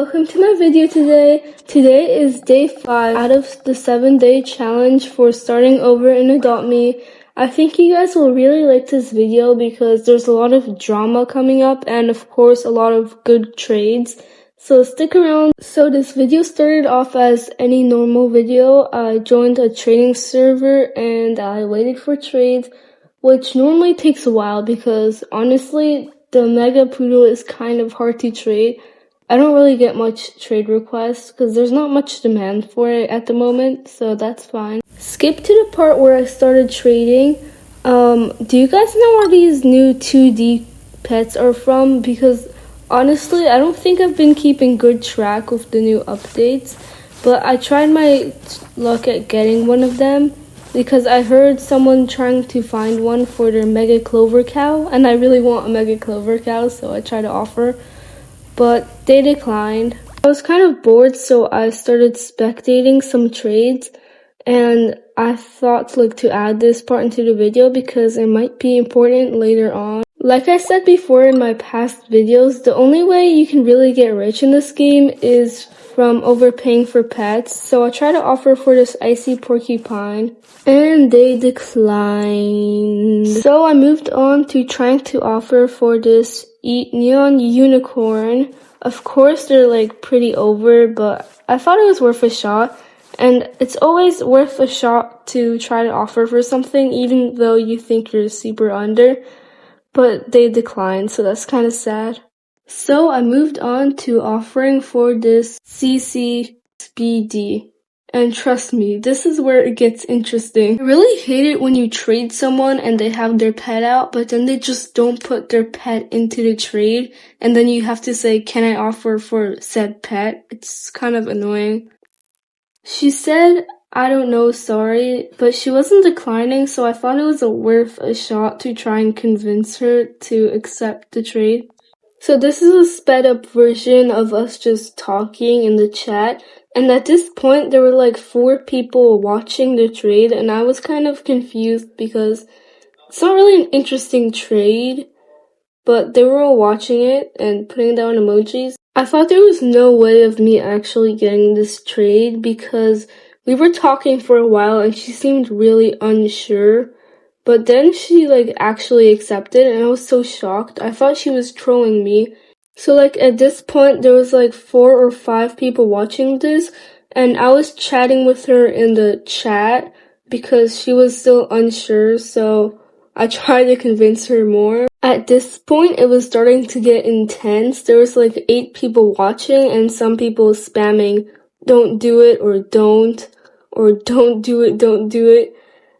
welcome to my video today. Today is day 5 out of the 7-day challenge for starting over in Adopt Me. I think you guys will really like this video because there's a lot of drama coming up and of course a lot of good trades. So stick around. So this video started off as any normal video. I joined a trading server and I waited for trades, which normally takes a while because honestly, the Mega Poodle is kind of hard to trade. I don't really get much trade requests because there's not much demand for it at the moment, so that's fine. Skip to the part where I started trading. Do you guys know where these new 2D pets are from? Because honestly, I don't think I've been keeping good track of the new updates, but I tried my luck at getting one of them because I heard someone trying to find one for their Mega Clover Cow, and I really want a Mega Clover Cow, so I tried to offer, but they declined. I was kind of bored, so I started spectating some trades, and I thought to add this part into the video because it might be important later on. Like I said before in my past videos, the only way you can really get rich in this game is from overpaying for pets. So I tried to offer for this icy porcupine and they declined. So I moved on to trying to offer for this neon unicorn. Of course they're like pretty over, but I thought it was worth a shot. And it's always worth a shot to try to offer for something even though you think you're super under. But they declined, so that's kind of sad. So I moved on to offering for this CC Speedy. And trust me, this is where it gets interesting. I really hate it when you trade someone and they have their pet out, but then they just don't put their pet into the trade. And then you have to say, can I offer for said pet? It's kind of annoying. She said, I don't know, sorry, but she wasn't declining, so I thought it was worth a shot to try and convince her to accept the trade. So this is a sped up version of us just talking in the chat, and at this point there were like 4 people watching the trade, and I was kind of confused because it's not really an interesting trade, but they were all watching it and putting down emojis. I thought there was no way of me actually getting this trade because we were talking for a while and she seemed really unsure, but then she actually accepted and I was so shocked. I thought she was trolling me. So at this point there was 4 or 5 people watching this and I was chatting with her in the chat because she was still unsure, so I tried to convince her more. At this point, it was starting to get intense. There was 8 people watching and some people spamming, don't do it, or don't do it, don't do it.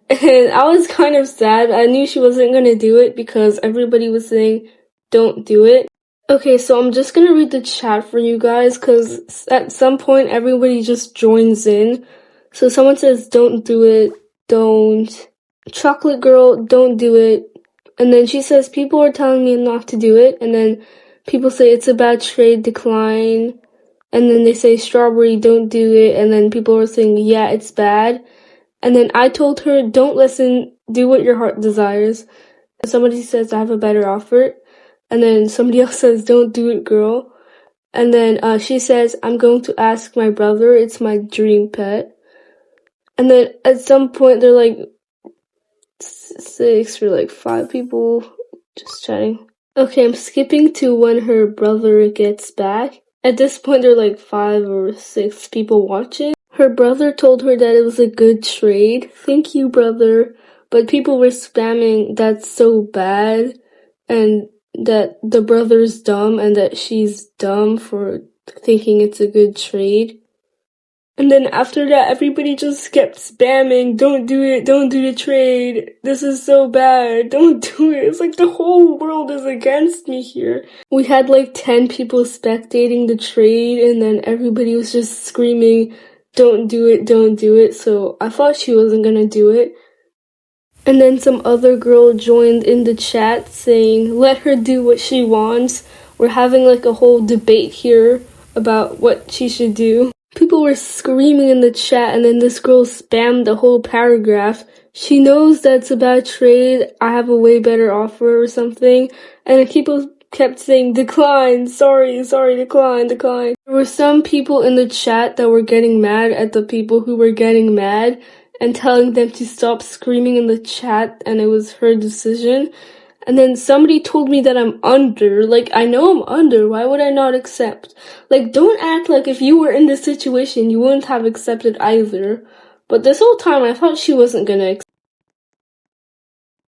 And I was kind of sad. I knew she wasn't going to do it because everybody was saying, don't do it. Okay, so I'm just going to read the chat for you guys because at some point everybody just joins in. So someone says, don't do it, don't. Chocolate girl, don't do it. And then she says, people are telling me not to do it. And then people say it's a bad trade, decline. And then they say, strawberry, don't do it. And then people are saying, yeah, it's bad. And then I told her, don't listen, do what your heart desires. And somebody says, I have a better offer. And then somebody else says, don't do it, girl. And then she says, I'm going to ask my brother, it's my dream pet. And then at some point they're 6 or 5 people just chatting. Okay, I'm skipping to when her brother gets back. At this point, there are 5 or 6 people watching. Her brother told her that it was a good trade. Thank you, brother. But people were spamming, that's so bad, and that the brother's dumb and that she's dumb for thinking it's a good trade. And then after that, everybody just kept spamming, don't do it, don't do the trade, this is so bad, don't do it. It's the whole world is against me here. We had 10 people spectating the trade and then everybody was just screaming, don't do it, don't do it. So I thought she wasn't gonna do it. And then some other girl joined in the chat saying, let her do what she wants. We're having a whole debate here about what she should do. People were screaming in the chat and then this girl spammed the whole paragraph. She knows that's a bad trade, I have a way better offer or something. And then kept saying, decline, sorry, decline. There were some people in the chat that were getting mad at the people who were getting mad and telling them to stop screaming in the chat, and it was her decision. And then somebody told me that I'm under. Like, I know I'm under. Why would I not accept? Like, don't act like if you were in this situation, you wouldn't have accepted either. But this whole time, I thought she wasn't gonna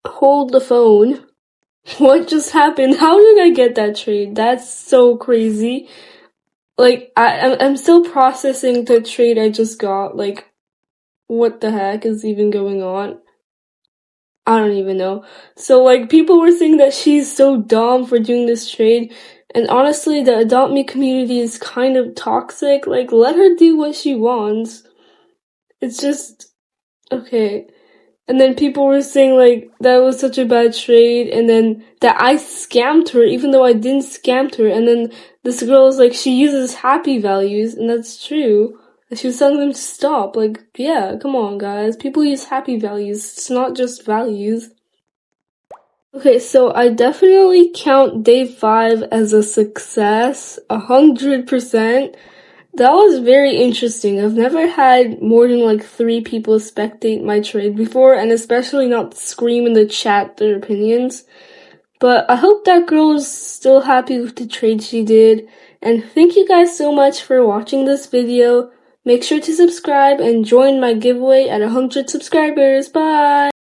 hold the phone. What just happened? How did I get that trade? That's so crazy. Like, I'm still processing the trade I just got. Like, what the heck is even going on? I don't even know. So, like, people were saying that she's so dumb for doing this trade. And honestly, the Adopt Me community is kind of toxic. Like, let her do what she wants. It's just, okay. And then people were saying, like, that was such a bad trade, and then that I scammed her, even though I didn't scam her. And then this girl was like, she uses happy values, and that's true. And she was telling them to stop. Like, yeah, come on, guys. People use happy values. It's not just values. Okay, so I definitely count day 5 as a success, 100%. That was very interesting. I've never had more than like 3 people spectate my trade before, and especially not scream in the chat their opinions. But I hope that girl is still happy with the trade she did. And thank you guys so much for watching this video. Make sure to subscribe and join my giveaway at 100 subscribers. Bye!